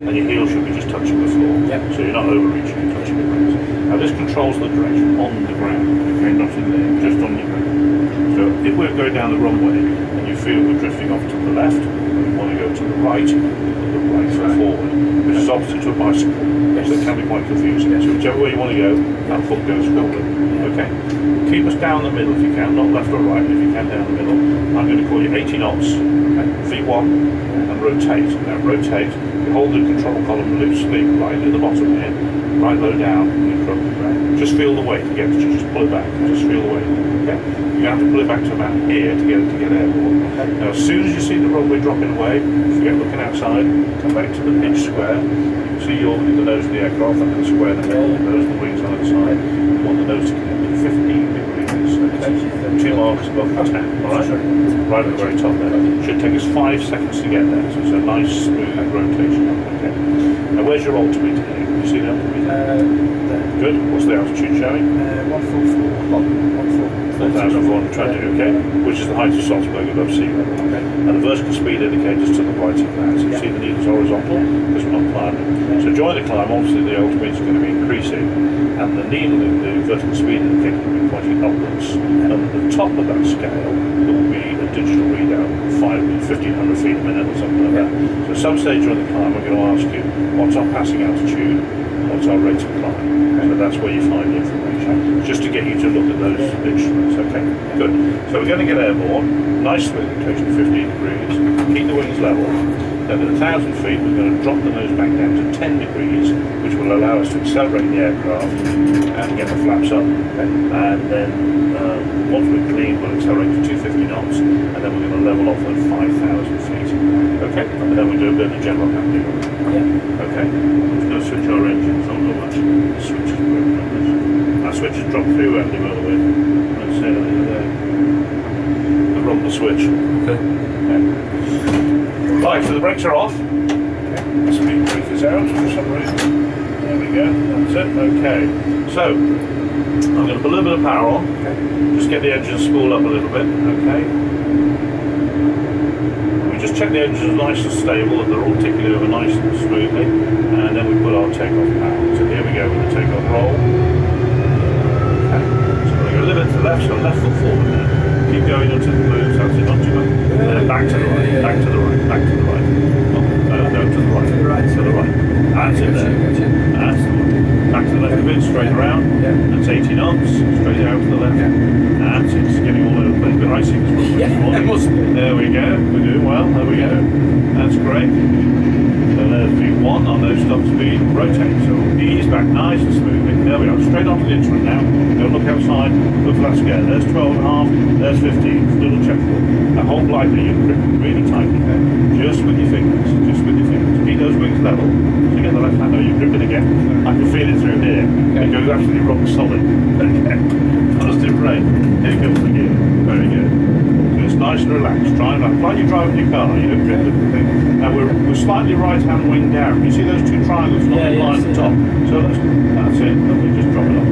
and your heel should be just touching the floor. Yep. So you're not overreaching and touching the brakes. Now this controls the direction on the ground, okay, not in there, just on your ground. So if we're going down the runway and you feel we're drifting off to the left, we want to go to the right or forward, which is opposite to a bicycle. So it can be quite confusing. So whichever way you want to go, that foot goes forward. Okay? Keep us down the middle if you can, not left or right, but if you can down the middle. I'm going to call you 80 knots, okay? V1, and rotate. Now rotate, you hold the control column loosely right at the bottom here, right low down, and you crook. Just feel the weight again, just pull it back, just feel the weight. Okay? You're going to have to pull it back to about here to get airborne. Okay? Now as soon as you see the runway dropping away, forget looking outside, come back to the pitch square. You can see the nose of the aircraft, and the square in the middle, and those are the wings on the side. You want the nose to connect to 15 degrees. Okay? 2 marks above the 10, alright? Right at the very top there. It should take us 5 seconds to get there, so it's a nice smooth rotation. Okay? Now where's your altimeter here? Can you see the altimeter? Good. What's the altitude showing? 4,420, okay? Which is the height of Salzburg above sea level, okay? And the vertical speed indicator's to the right of that. So you see the needle's horizontal because we're not climbing. So during the climb, obviously the altimeter's going to be increasing, and the needle in the vertical speed indicator will be pointing upwards. And at the top of that scale, there will be a digital readout, 1,500 feet a minute or something like that. So at some stage during the climb, we're going to ask you, what's our passing altitude? What's our rate of climb? So that's where you find the information, just to get you to look at those instruments. Okay, good. So we're going to get airborne, nice smooth rotation, 15 degrees, keep the wings level. Then at 1,000 feet, we're going to drop the nose back down to 10 degrees, which will allow us to accelerate the aircraft and get the flaps up. Okay. And then once we're clean, we'll accelerate to 250 knots, and then we're going to level off at 5,000 feet. Okay, and then we do a bit of general handling. Yeah. Okay, we're going to switch our engines on the watch. The switch is broken on this. Our switch has dropped through, Andy, by the way. Let's say that there. The rumble switch. Okay. Right, so the brakes are off. Okay. The speed brake is out for some reason. There we go. That's it. Okay. So I'm going to put a little bit of power on. Okay. Just get the engine spooled up a little bit. Okay. We just check the engines are nice and stable, and they're all ticking over nice and smoothly. And then we put our takeoff power. So here we go with the takeoff roll. Okay. So we're going to go a little bit to the left, so left foot forward now. Keep going until it moves, that's it, not too much. Back to the right, back to the right, back to the right. No, to the right, to the right. That's it there. That's the one. Back to the left a bit, straight around. That's 80 knots, straight out to the left. That's it, it's getting all over the place. But I see this one. There we go, we're doing well, there we go. That's great. So there's V1 on those stop speed, rotate. So ease back nice and smoothly. There we are, straight onto the instrument now. Go look outside, look for that scale. There's 12.5, there's 15, little check for. Now hold lightly, you grip really tightly. Just with your fingers, just with your fingers. Keep those wings level. So you get the left hand, you grip it again. I can feel it through here. It goes absolutely rock solid. Okay. Positive rate. Here comes the gear. Very good. So it's nice and relaxed. Try and like you're driving your car, you don't grip the thing. Now we're slightly right hand wing down. You see those two triangles not in line at the top? So that's it. Let me just drop it off.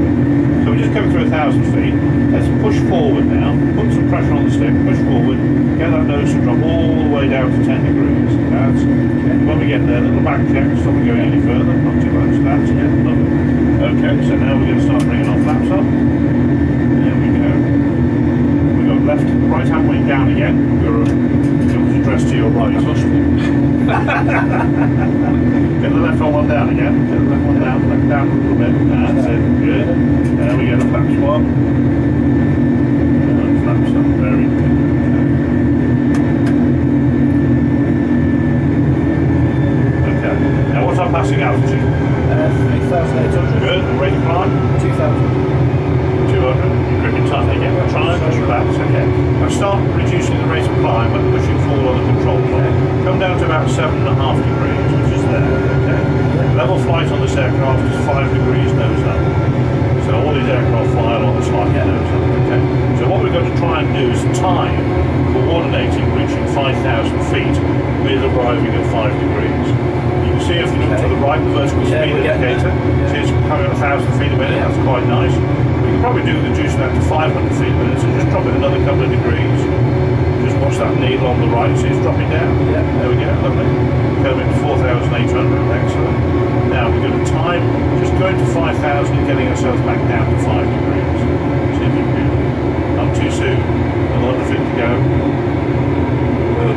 So we just come through 1,000 feet. Let's push forward now. Put some pressure on the stick. Push forward. Get that nose to drop all the way down to 10 degrees. That's when we get there. Little back check. Stop it going any further. Not too much. That's it. Lovely. Okay. So now we're going to start bringing our flaps up. There we go. We got right hand wing down again. We're address to your right. Get the left one down again. Get the left one down. Left down a little bit. That's it. Good. There we go. The flap swap. And flaps up. Very good. Okay. Now what's our passing altitude? 3,800. Good. And rate of climb? 2,000. 200. You're gripping tight again. Try and push relax. Okay. Now start reducing the rate of climb and pushing forward on the control block. Come down to about 7.5 degrees, which is there. Okay. Level flight on this aircraft is 5 degrees nose up. So all these aircraft fly along the slightly nose up. Okay. So what we're going to try and do is time coordinating reaching 5,000 feet with arriving at 5 degrees. You can see if you look to the right, the vertical speed indicator. See it's coming at 1,000 feet a minute. That's quite nice. We can probably reduce that to 500 feet a minute, so just drop it another couple of degrees. Just Watch that needle on the right, so it's dropping down. Yeah. There we go, lovely. Coming to 4,800, excellent. Now we're going to time, just going to 5,000 and getting ourselves back down to 5 degrees. See if you can, not too soon, a lot of it to go. Good.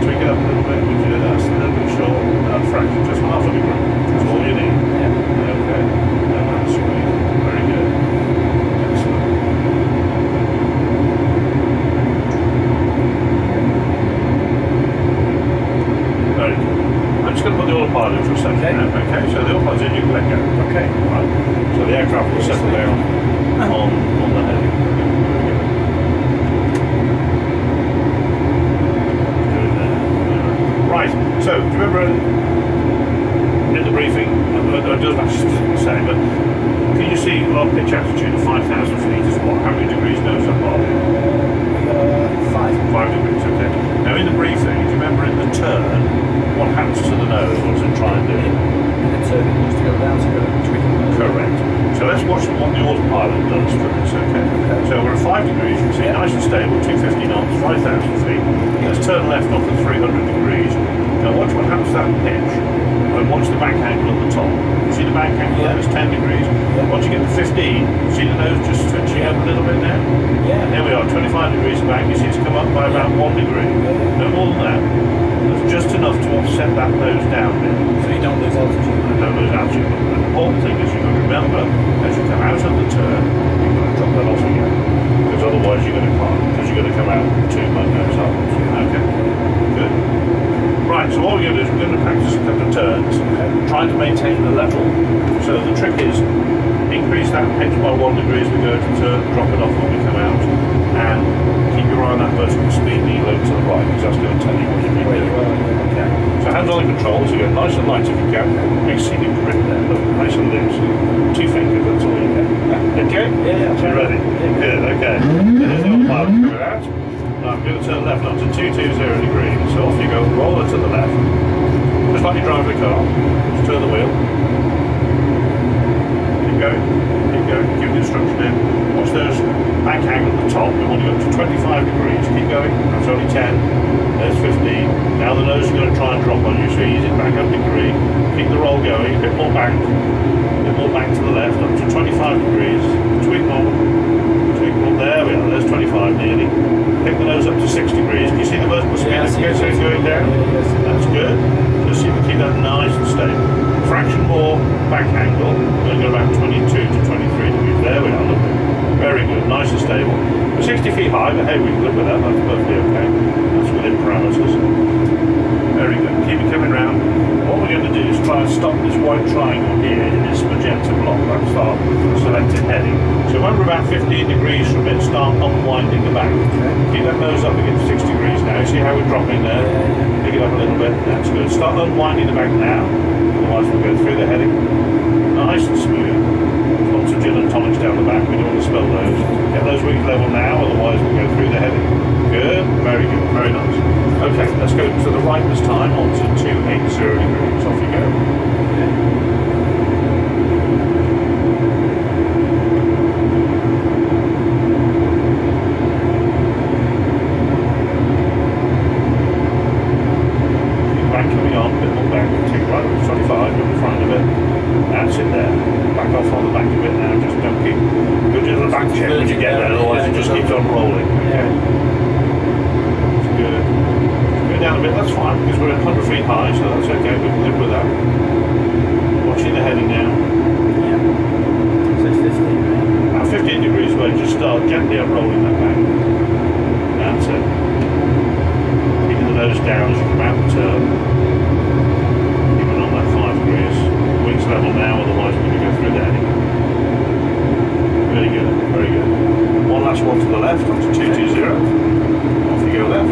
Tweak it up a little bit, would you do that? That's a little bit short, fraction, just half a degree. That's all you need. Yeah. Okay, and that's sweet. Very good. Excellent. Very good. I'm just going to put the autopilot in for a second. Okay, so the autopilot's in, you can let go. Okay, right. So the aircraft will settle down on the heading. Good there. Right, so do you remember in the briefing, I don't actually say, but can you see our pitch altitude of 5,000 feet is what? How many degrees nose up are we? 5 degrees, okay. Now in the briefing, do you remember in the turn, what happens to the nose? What does it try and do? In the turn, it needs to go down to go tweak it. Correct. So let's watch what the autopilot does for this, okay? So we're at 5 degrees, you can see nice and stable, 250 knots, 5,000 feet. Let's turn left off at 300 degrees. Now watch what happens to that pitch. And watch the back angle at the top. See the back angle there? It's 10 degrees. Once you get to 15, see the nose just switching up a little bit now? Yeah. There we are, 25 degrees back. You see it's come up by about 1 degree. No more than that. That's just enough to offset that nose down a bit. So you don't lose altitude. And don't lose altitude. But the important thing is you've got to remember, as you come out of the turn, you've got to drop that off again. Because otherwise you're going to climb. Because you're going to come out too much nose upwards. Okay? Good. Right, so what we're going to do is we're going to practice a couple of turns, trying to maintain the level. So the trick is increase that pitch by 1 degree as we go to turn, drop it off when we come out, and keep your eye on that vertical speed needle over to the right, because that's going to tell you what you need to do. Okay. So hands on the controls, you go nice and light if you can. Make see the grip there, look, nice and loose. 2 fingers, that's all you get. Okay? Yeah. So you ready? Good, okay. There's the autopilot coming out. I'm going to turn left up to 220 degrees. So off you go, roll it to the left. Just like you drive the car. Just turn the wheel. Keep going. Keep going. Give the instruction in. Watch those back angle at the top. We want to go up to 25 degrees. Keep going. That's only 10. There's 15. Now the nose is going to try and drop on you. So ease it back up a degree. Keep the roll going. A bit more back. A bit more back to the left. Up to 25 degrees. Tweak more. Tweak more. There we are. There's 25 nearly. Take the nose up to 6 degrees. Can you see the vertical speed as it gets going down? That's good. Just so you can keep that nice and stable. Fraction more back angle. We're going to go about 22 to 23 degrees. There we are. Look. Very good. Nice and stable. We're 60 feet high, but hey, we can live with that. That's perfectly okay. That's within parameters. Very good. Keep it coming round. What we're going to do is try and stop this white triangle here in this magenta block. That's our selected heading. So when we're about 15 degrees from it, start unwinding the back. Keep that nose up against 6 degrees now. See how we're dropping there? Pick it up a little bit. That's good. Start unwinding the back now. Otherwise we'll go through the heading. Nice and smooth. Lots of gin and tonics down the back. We don't want to spill those. Get those wings level now. Otherwise we'll go through the heading. Good. Very good. Very nice. Okay, let's go to the right this time onto 280 degrees. Off you go. Back coming on, a bit more back. Take right up to 25 in front of it. That's it there. Back off on the back of it now. Just don't keep. Go to the back check when you get there, otherwise it just keeps on rolling. Okay. That's good. Go down a bit, that's fine, because we're at 100 feet high, so that's okay, we can live with that. Watching the heading now. Yeah. So it's 15, right? About 15 degrees away, just start gently unrolling that back. That's it. Keeping the nose down as you come out the turn. Keeping on that 5 degrees. Wings level now, otherwise we're going to go through the heading. Very good, very good. One last one to the left, onto 220. Off you go left.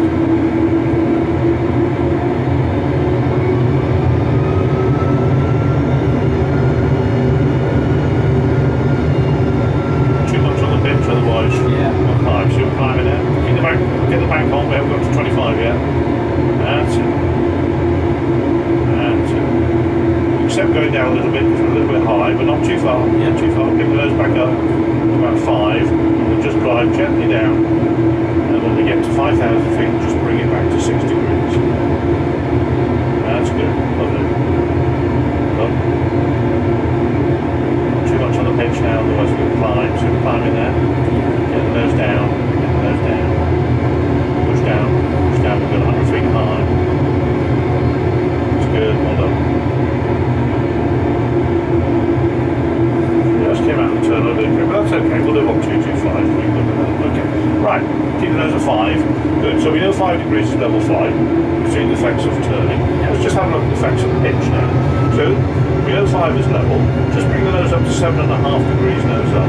going down a little bit because we're a little bit high, but not too far. Yeah. Too far. Pick the nose back up to about 5. And we'll just drive gently down. And when we get to 5,000 feet, just bring it back to 6 degrees. That's good. Lovely. Look. Not too much on the pitch now, otherwise we'll climb. So we're climbing there. Get the nose down. Get the nose down. Push down. Push down. We've got 100 feet high. That's good. Well done. Just came out of the turn a little bit, but that's okay. We'll do up 225. Okay. Right. Keep the nose at 5. Good. So we know 5 degrees is level flight. We've seen the effects of turning. Let's just have a look at the effects of pitch now. So we know 5 is level. Just bring the nose up to 7.5 degrees nose up.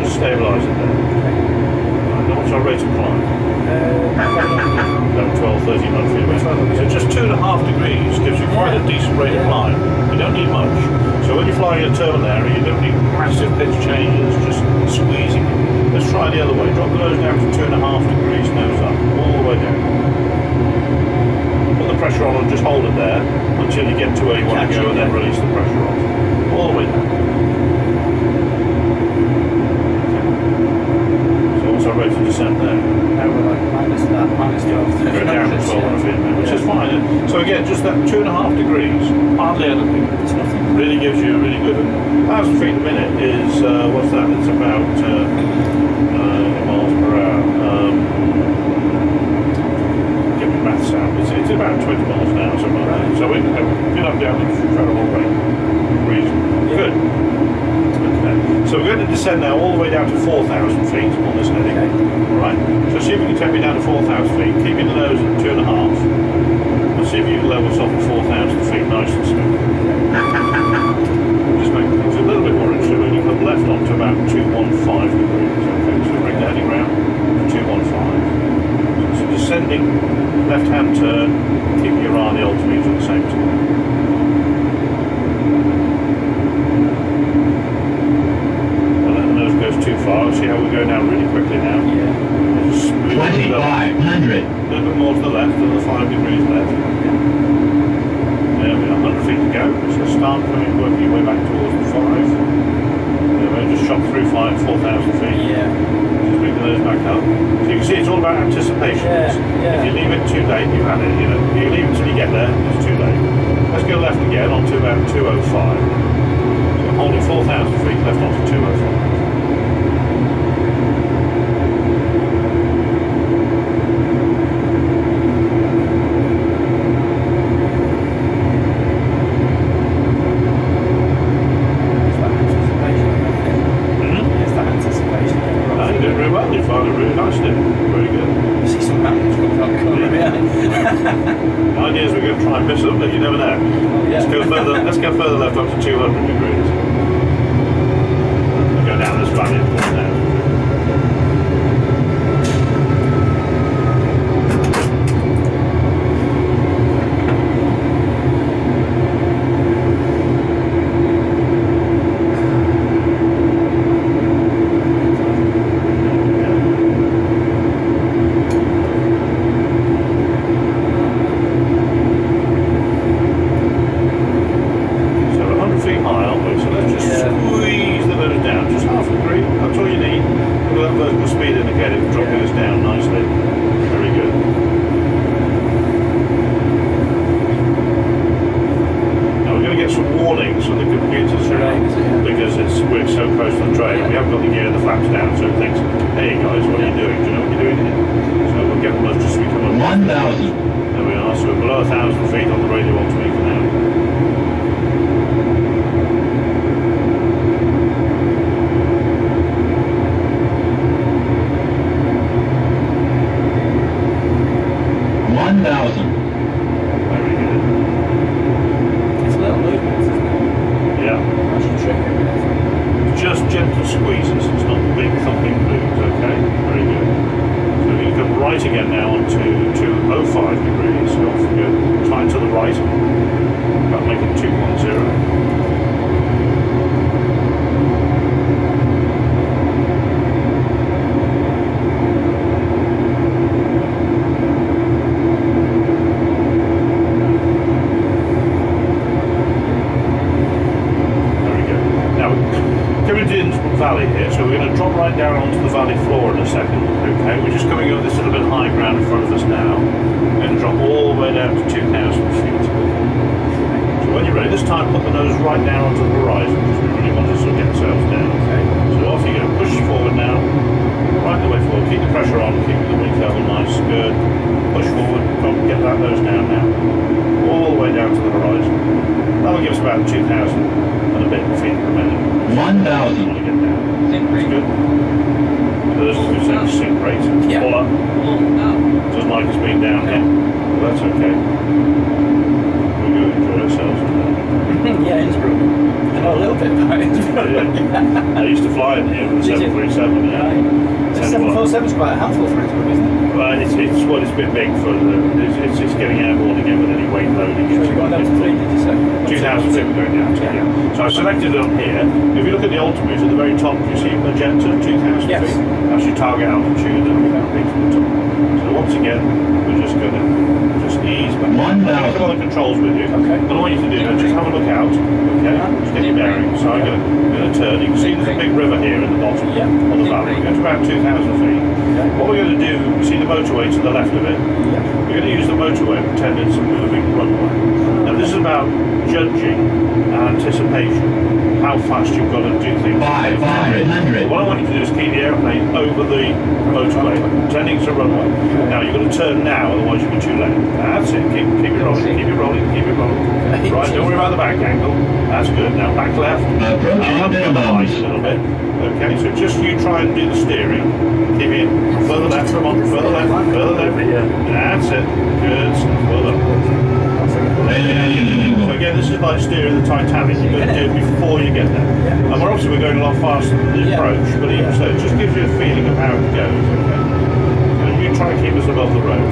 Just stabilise it there. Right. Now what's our rate of climb? About 12, 13 knots feet away. So just 2.5 degrees gives you quite a decent rate of climb. You don't need much. So when you're flying in a turbine area, you don't need massive pitch changes, just squeezing. Let's try the other way. Drop the nose down to 2.5 degrees, nose up, all the way down. Put the pressure on and just hold it there until you get to where you want to go, and then release the pressure off. All the way down. So what's our rate of descent there? Now we're like minus 12. Go down to 12 feet, which is fine. So again, just that 2.5 degrees, hardly anything. It's nothing. Really gives you a really good 1,000 feet a minute is what's that? It's about miles per hour. Get my maths out. It's about 20 miles an hour, something like that. So we can get up down at a incredible rate. Reasonable. Good. Okay. So we're going to descend now all the way down to 4,000 feet on this heading. Okay. Right. So see if you can take me down to 4,000 feet, keeping the nose at 2.5. Let's see if you can level us off at 4,000 feet, nice and smooth. Just make things a little bit more interesting. When you put left on to about 215 degrees. Okay, so bring the heading round to 215. So descending, left-hand turn, keeping your eye on the altimeter at the same time. Don't let the nose goes too far. See how we go down really quickly now. Yeah. Just smooth 2,500. a little bit more to the left, another 5 degrees left. There we are, 100 feet to go. So start coming, working your way back towards the 5. There we are, just shot through 4,000 feet. Yeah. Just bring the nose back up. So you can see it's all about anticipation. Yeah. If you leave it too late, you've had it. If you leave it till you get there, it's too late. Let's go left again onto about 205. So I'm holding 4,000 feet left onto 205. But you never know. Yeah. Let's go further left up to 200 degrees. We'll go down this valley and pull down. Okay, so we're going to drop right down onto the valley floor in a second. Okay, we're just coming over this little bit of high ground in front of us now. We're going to drop all the way down to 2,000 feet. So when you're ready, this time put the nose right down onto the horizon because we really want to sort of get ourselves down. Okay, so off you go. Push forward now. Right the way forward. Keep the pressure on. Keep the wings level nice. Good. Push forward. Get that nose down now. All the way down to the horizon. That'll give us about 2,000 and a bit feet per minute. 1,000. Want to get down. That's good. So this is saying sink rate. Yeah. Pull up. Doesn't like us being down here. Well, that's okay. We're going to enjoy ourselves. Yeah, Innsbruck. I know a little bit about Innsbruck. Yeah. I used to fly in here with the 737. Yeah. The 747's quite a handful for Innsbruck, isn't it? Well, it's a bit big for the. It's getting airborne again with any weight loading. So you're going down to 3, did you say? 2,000 feet we're going down to, yeah. So I selected it on here. If you look at the altimeter at the very top, you see magenta, 2,000 Yes. feet. That's your target altitude and that big to the top. So once again, we're just going to ease back. I'm going to come on the controls with you. Okay. What I want you to do now, just have a look out. Okay, just get your bearings. So I'm going to turn. You can see there's a big river here in the bottom of the valley. We're going to about 2,000 feet. What we're going to do, you see the motorway to the left of it? We're going to use the motorway and pretend it's a moving runway. Now this is about judging and anticipation, how fast you've got to do things. 500. What I want you to do is keep the airplane over the motorway, pretending it's a runway. Now you've got to turn now, otherwise you'll be too late. That's it. Keep it rolling. Keep it rolling. Keep it rolling. Right. Don't worry about the back angle. That's good. Now back left. Up the light a little bit. Okay. So just you try and do the steering. Keep it further left. Come on. Further left. Further left. That's it. Good. Well done. So again, this is like steering the Titanic. You've got to do it before you get there. And obviously we're going a lot faster than the approach, but even so, it just gives you a feeling of how it goes. Okay. So you try and keep us above the road.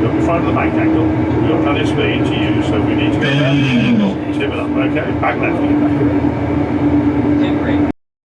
You'll be fine with the bank angle. We've got plenty of speed to use, so we need to go there. Tip it up. Okay. Back left.